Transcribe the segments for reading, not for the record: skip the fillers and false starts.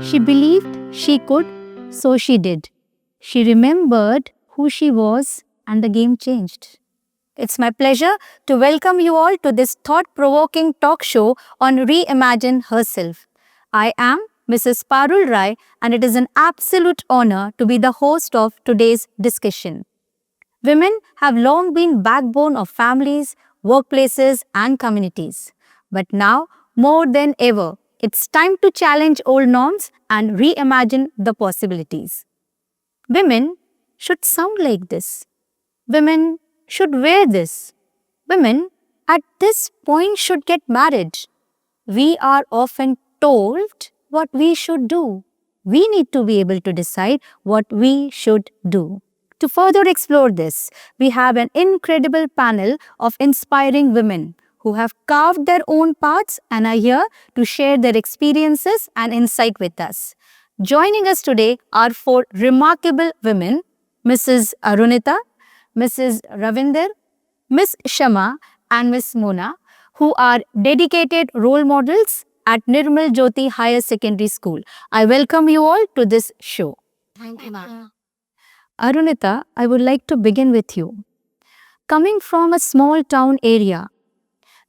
She believed she could, so she did. She remembered who she was, and the game changed. It's my pleasure to welcome you all to this thought provoking talk show on Reimagine Herself. I am Mrs. Parul Rai, and it is an absolute honor to be the host of today's discussion. Women have long been backbone of families, workplaces, and communities. But now, more than ever, it's time to challenge old norms and reimagine the possibilities. Women should sound like this. Women should wear this. Women at this point should get married. We are often told what we should do. We need to be able to decide what we should do. To further explore this, we have an incredible panel of inspiring women who have carved their own paths and are here to share their experiences and insight with us. Joining us today are four remarkable women: Mrs. Arunita, Mrs. Ravinder, Miss Shama, and Miss Mona, who are dedicated role models at Nirmal Jyoti Higher Secondary School. I welcome you all to this show. Thank you, ma'am. Arunita, I would like to begin with you. Coming from a small town area,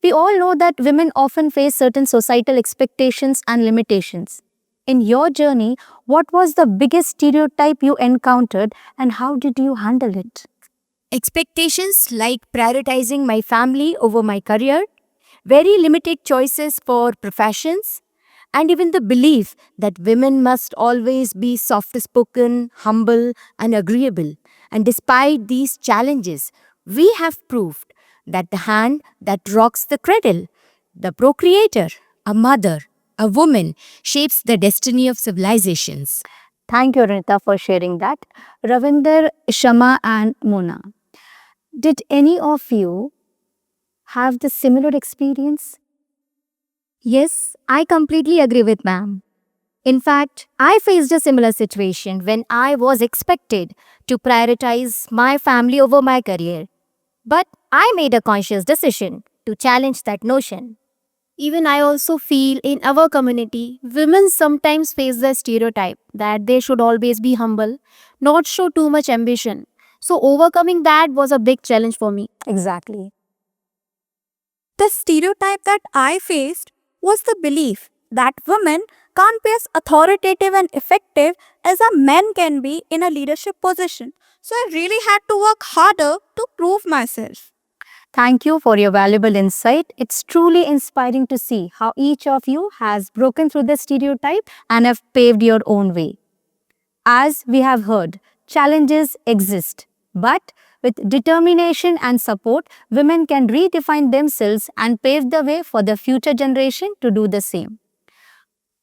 we all know that women often face certain societal expectations and limitations. In your journey, what was the biggest stereotype you encountered and how did you handle it? Expectations like prioritizing my family over my career, very limited choices for professions, and even the belief that women must always be soft spoken, humble, and agreeable. And despite these challenges, we have proved that the hand that rocks the cradle, the procreator, a mother, a woman, shapes the destiny of civilizations. Thank you, Arunita, for sharing that. Ravinder, Shama, and Mona, did any of you have the similar experience? Yes, I completely agree with ma'am. In fact, I faced a similar situation when I was expected to prioritize my family over my career. But I made a conscious decision to challenge that notion. Even I also feel in our community, women sometimes face the stereotype that they should always be humble, not show too much ambition. So, overcoming that was a big challenge for me. Exactly. The stereotype that I faced was the belief that women can't be as authoritative and effective as a man can be in a leadership position. So I really had to work harder to prove myself. Thank you for your valuable insight. It's truly inspiring to see how each of you has broken through the stereotype and have paved your own way. As we have heard, challenges exist, but with determination and support, women can redefine themselves and pave the way for the future generation to do the same.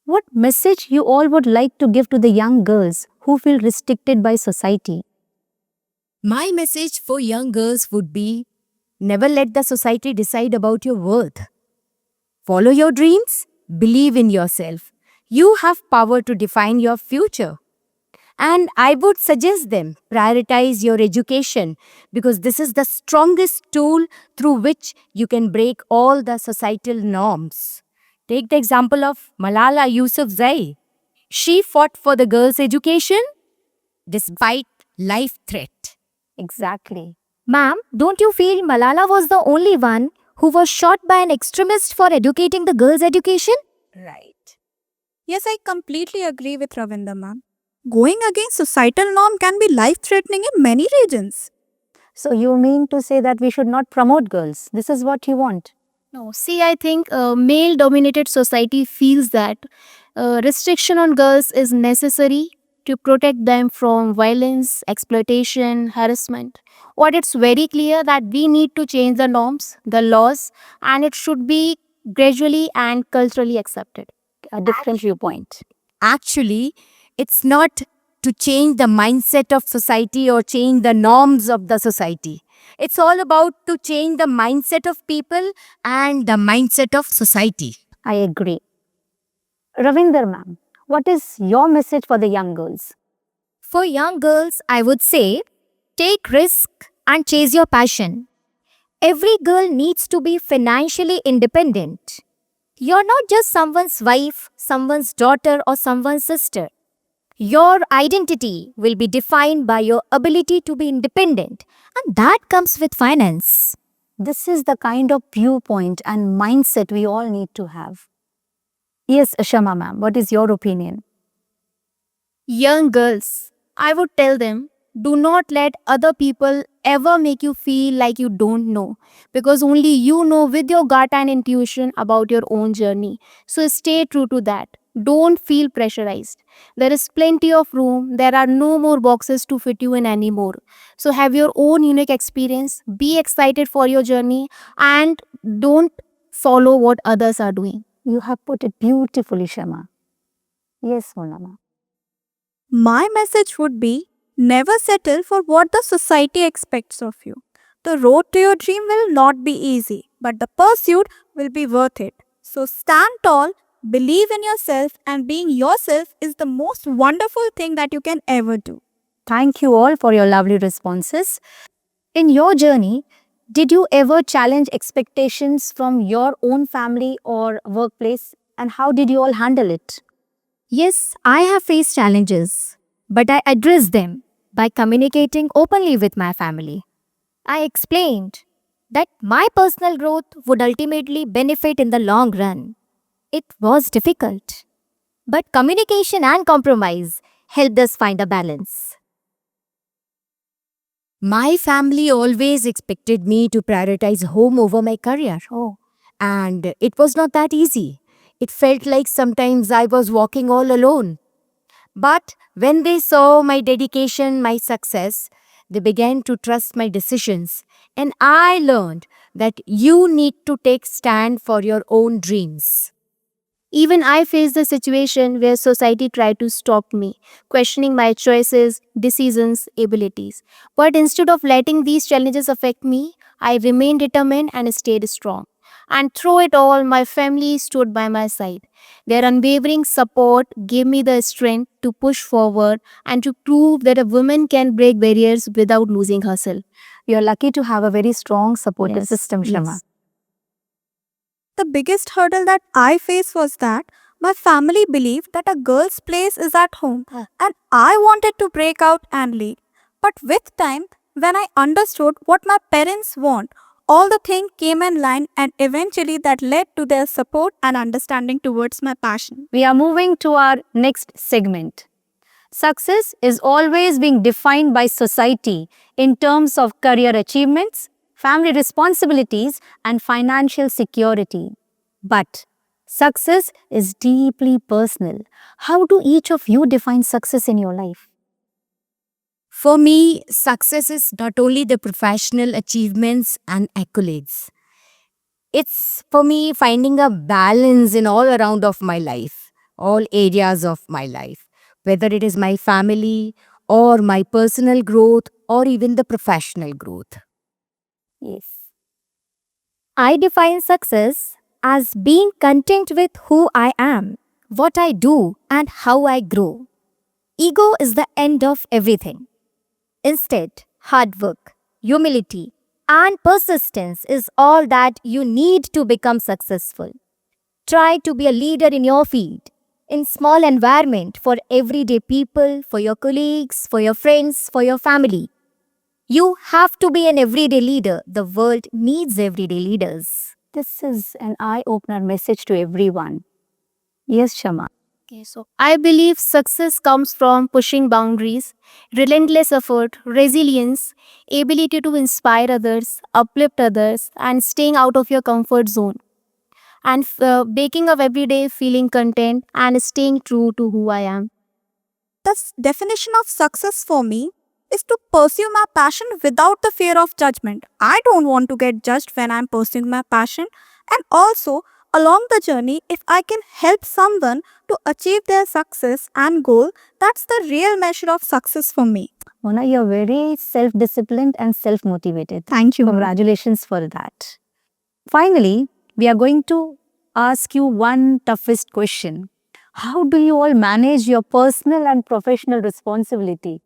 What message you all would like to give to the young girls who feel restricted by society? My message for young girls would be never let the society decide about your worth. Follow your dreams, believe in yourself. You have power to define your future. And I would suggest them prioritize your education because this is the strongest tool through which you can break all the societal norms. Take the example of Malala Yousafzai. She fought for the girls' education despite life threat. Exactly. Ma'am, don't you feel Malala was the only one who was shot by an extremist for educating the girls' education? Right. Yes, I completely agree with Ravinder ma'am. Going against societal norm can be life-threatening in many regions. So you mean to say that we should not promote girls? This is what you want? No, see, I think a male dominated society feels that restriction on girls is necessary to protect them from violence, exploitation, harassment. But it's very clear that we need to change the norms, the laws, and it should be gradually and culturally accepted. A different viewpoint. Actually, it's not to change the mindset of society or change the norms of the society. It's all about to change the mindset of people and the mindset of society. I agree. Ravinder ma'am, what is your message for the young girls? For young girls, I would say take risk and chase your passion. Every girl needs to be financially independent. You're not just someone's wife, someone's daughter, or someone's sister. Your identity will be defined by your ability to be independent, and that comes with finance. This is the kind of viewpoint and mindset we all need to have. Yes, Shama ma'am, what is your opinion? Young girls, I would tell them, do not let other people ever make you feel like you don't know, because only you know with your gut and intuition about your own journey. So stay true to that. Don't feel pressurized. There is plenty of room. There are no more boxes to fit you in anymore. So have your own unique experience. Be excited for your journey and don't follow what others are doing. You have put it beautifully, Shama. Yes, Mona ma'am. My message would be never settle for what the society expects of you. The road to your dream will not be easy, but the pursuit will be worth it. So stand tall, believe in yourself, and being yourself is the most wonderful thing that you can ever do. Thank you all for your lovely responses. In your journey, did you ever challenge expectations from your own family or workplace? And how did you all handle it? Yes, I have faced challenges, but I addressed them by communicating openly with my family. I explained that my personal growth would ultimately benefit in the long run. It was difficult, but communication and compromise helped us find a balance. My family always expected me to prioritize home over my career. Oh, And it was not that easy. It felt like sometimes I was walking all alone. But when they saw my dedication, my success, they began to trust my decisions. And I learned that you need to take stand for your own dreams. Even I faced a situation where society tried to stop me, questioning my choices, decisions, abilities. But instead of letting these challenges affect me, I remained determined and stayed strong. And through it all, my family stood by my side. Their unwavering support gave me the strength to push forward and to prove that a woman can break barriers without losing herself. you're lucky to have a very strong supportive Yes, system, Shama. yes. The biggest hurdle that I faced was that my family believed that a girl's place is at home, and I wanted to break out and lead. But with time, when I understood what my parents want, all the things came in line, and eventually that led to their support and understanding towards my passion. We are moving to our next segment. Success is always being defined by society in terms of career achievements, family responsibilities, and financial security. But success is deeply personal. How do each of you define success in your life? For me, success is not only the professional achievements and accolades. It's for me finding a balance in all around of my life, all areas of my life, whether it is my family or my personal growth or even the professional growth. Yes. I define success as being content with who I am, what I do, and how I grow. Ego is the end of everything. Instead, hard work, humility, and persistence is all that you need to become successful. Try to be a leader in your field, in small environment for everyday people, for your colleagues, for your friends, for your family. You have to be an everyday leader. The world needs everyday leaders. This is an eye-opener message to everyone. Yes, Shama. Okay, so I believe success comes from pushing boundaries, relentless effort, resilience, ability to inspire others, uplift others, and staying out of your comfort zone. And waking up every day feeling content and staying true to who I am. The definition of success for me is to pursue my passion without the fear of judgment. I don't want to get judged when I'm pursuing my passion, and also along the journey, if I can help someone to achieve their success and goal, that's the real measure of success for me. Mona, you're very self-disciplined and self-motivated. Thank you. Congratulations for that. Finally, we are going to ask you one toughest question. How do you all manage your personal and professional responsibility?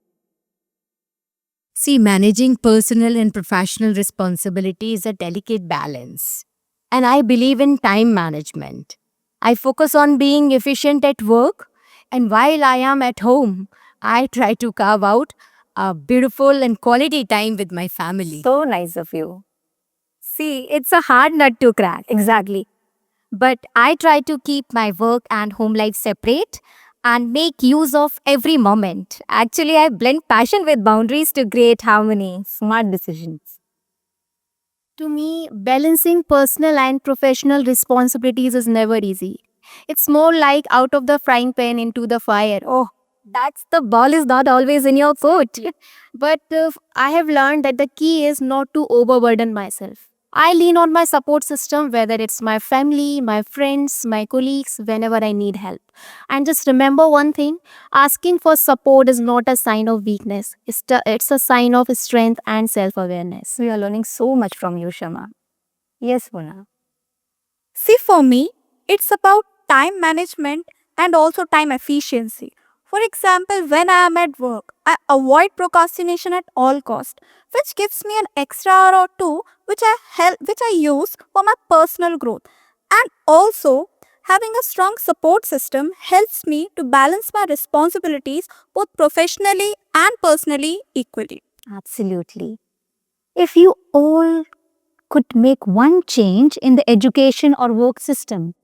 See, managing personal and professional responsibility is a delicate balance. And I believe in time management. I focus on being efficient at work, and while I am at home, I try to carve out a beautiful and quality time with my family. So nice of you. See, it's a hard nut to crack. Exactly. But I try to keep my work and home life separate and make use of every moment. Actually, I blend passion with boundaries to create harmony. Smart decisions. To me, balancing personal and professional responsibilities is never easy. It's more like out of the frying pan into the fire. Oh, that's the ball is not always in your court. But I have learned that the key is not to overburden myself. I lean on my support system, whether it's my family, my friends, my colleagues, whenever I need help. And just remember one thing, asking for support is not a sign of weakness, it's a sign of strength and self awareness. We are learning so much from you, Shama. Yes, Mona. See, for me, it's about time management and also time efficiency. For example, when I am at work, I avoid procrastination at all cost, which gives me an extra hour or two which I use for my personal growth. And also, having a strong support system helps me to balance my responsibilities both professionally and personally equally. Absolutely. If you all could make one change in the education or work system,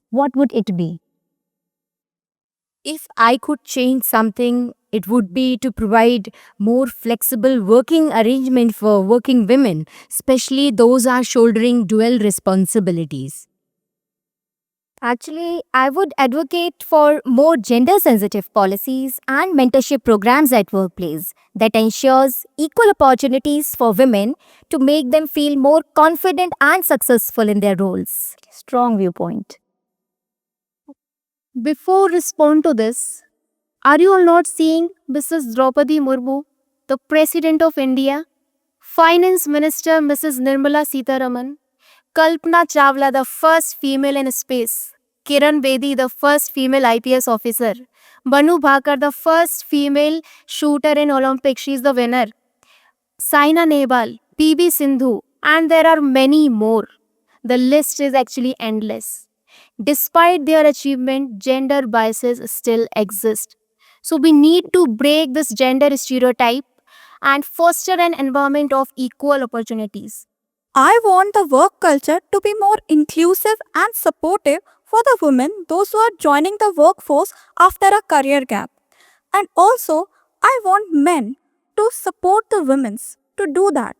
what would it be? If I could change something, it would be to provide more flexible working arrangement for working women, especially those are shouldering dual responsibilities. Actually, I would advocate for more gender sensitive policies and mentorship programs at workplace that ensures equal opportunities for women to make them feel more confident and successful in their roles. Strong viewpoint. Before respond to this, are you all not seeing Mrs. Draupadi Murmu, the President of India, Finance Minister Mrs. Nirmala Sitharaman, Kalpana Chawla, the first female in space, Kiran Bedi, the first female IPS officer, Banu Bhakar, the first female shooter in Olympics, she is the winner, Saina Nehwal, PV Sindhu, and there are many more. The list is actually endless. Despite their achievement, gender biases still exist. So we need to break this gender stereotype and foster an environment of equal opportunities. I want the work culture to be more inclusive and supportive for the women, those who are joining the workforce after a career gap. And also, I want men to support the women to do that.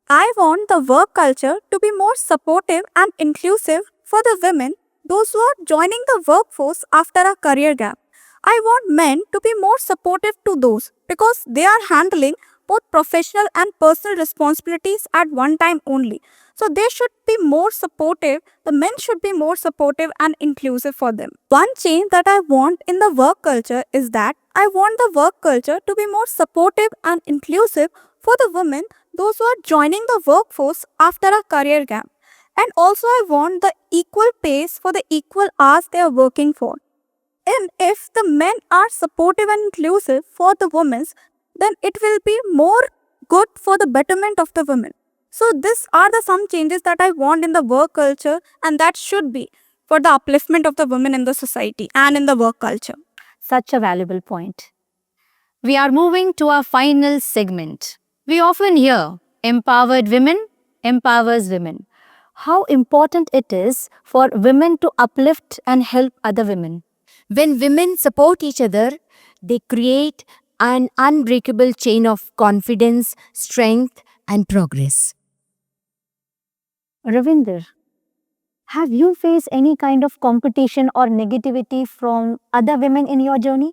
I want the work culture to be more supportive and inclusive for the women, those who are joining the workforce after a career gap. I want men to be more supportive to those because they are handling both professional and personal responsibilities at one time only. So they should be more supportive, the men should be more supportive and inclusive for them. One change that I want in the work culture is that I want the work culture to be more supportive and inclusive for the women, those who are joining the workforce after a career gap. And also I want the equal pays for the equal hours they are working for. And if the men are supportive and inclusive for the women, then it will be more good for the betterment of the women. So these are the some changes that I want in the work culture, and that should be for the upliftment of the women in the society and in the work culture. Such a valuable point. We are moving to our final segment. We often hear empowered women empowers women. How important it is for women to uplift and help other women. When women support each other, they create an unbreakable chain of confidence, strength, and progress. Ravinder, have you faced any kind of competition or negativity from other women in your journey?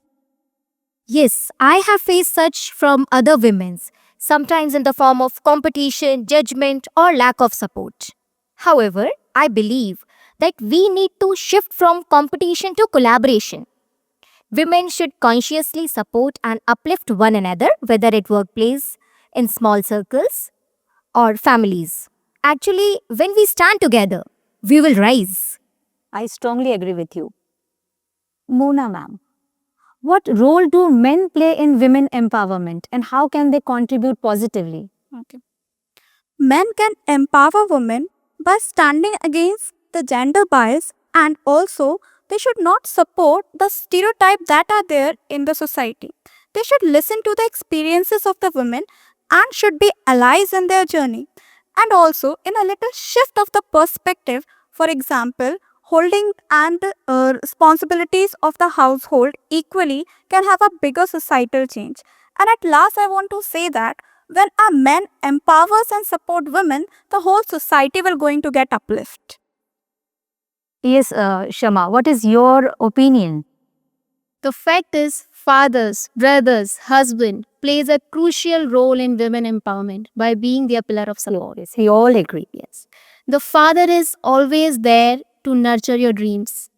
Yes, I have faced such from other women's, sometimes in the form of competition, judgment, or lack of support. However, I believe that we need to shift from competition to collaboration. Women should consciously support and uplift one another, whether at workplace, in small circles, or families. Actually, when we stand together, we will rise. I strongly agree with you. Mona ma'am, what role do men play in women empowerment and how can they contribute positively? Okay. Men can empower women by standing against the gender bias and also they should not support the stereotype that are there in the society. They should listen to the experiences of the women and should be allies in their journey. And also in a little shift of the perspective, for example, holding and responsibilities of the household equally can have a bigger societal change. And at last, I want to say that when a man empowers and support women, the whole society will going to get uplift. Yes, Shama, what is your opinion? The fact is, fathers, brothers, husband plays a crucial role in women empowerment by being their pillar of support. Yes, we all agree. Yes. The father is always there to nurture your dreams.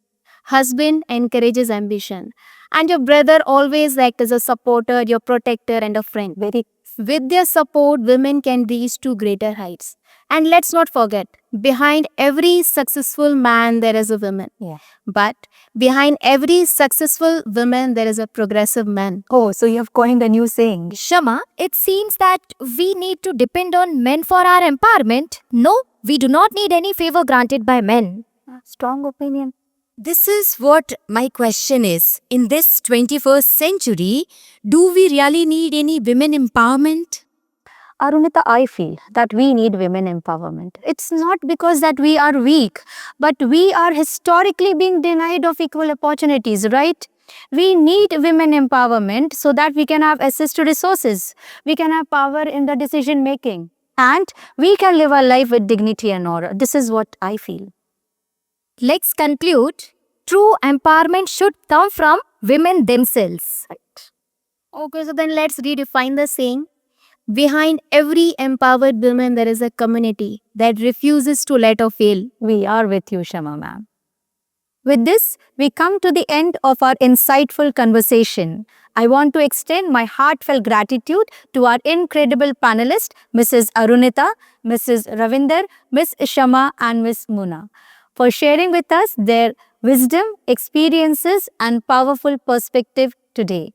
Husband encourages ambition. And your brother always acts as a supporter, your protector, and a friend. With their support, women can reach to greater heights. And let's not forget, behind every successful man, there is a woman. Yeah. But behind every successful woman, there is a progressive man. Oh, so you have coined a new saying. Shama, it seems that we need to depend on men for our empowerment. No, we do not need any favor granted by men. Strong opinion. This is what my question is. In this 21st century, do we really need any women empowerment? Arunita, I feel that we need women empowerment. It's not because that we are weak, but we are historically being denied of equal opportunities, right? We need women empowerment so that we can have access to resources. We can have power in the decision making. And we can live our life with dignity and honor. This is what I feel. Let's conclude. True empowerment should come from women themselves. Okay, so then let's redefine the saying. Behind every empowered woman, there is a community that refuses to let her fail. We are with you, Shama ma'am. With this, we come to the end of our insightful conversation. I want to extend my heartfelt gratitude to our incredible panelists, Mrs. Arunita, Mrs. Ravinder, Ms. Shama, and Ms. Muna, for sharing with us their wisdom, experiences, and powerful perspective today.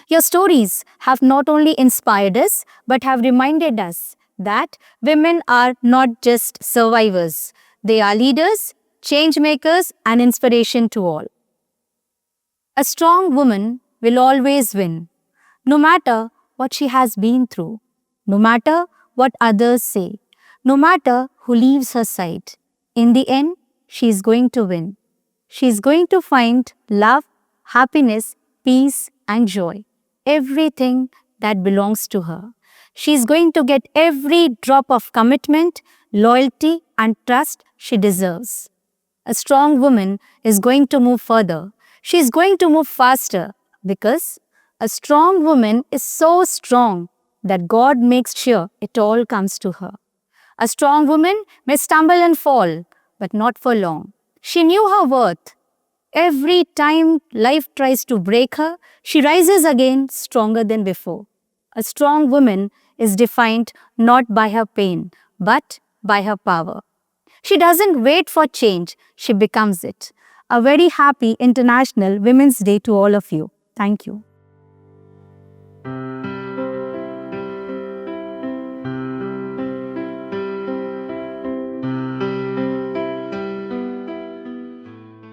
Your stories have not only inspired us, but have reminded us that women are not just survivors. They are leaders, change makers, and inspiration to all. A strong woman will always win, no matter what she has been through, no matter what others say, no matter who leaves her side. In the end, she is going to win. She is going to find love, happiness, peace, and joy, everything that belongs to her. She is going to get every drop of commitment, loyalty, and trust she deserves. A strong woman is going to move further. She is going to move faster because a strong woman is so strong that God makes sure it all comes to her. A strong woman may stumble and fall, but not for long. She knew her worth. Every time life tries to break her, she rises again stronger than before. A strong woman is defined not by her pain, but by her power. She doesn't wait for change, she becomes it. A very happy International Women's Day to all of you. Thank you.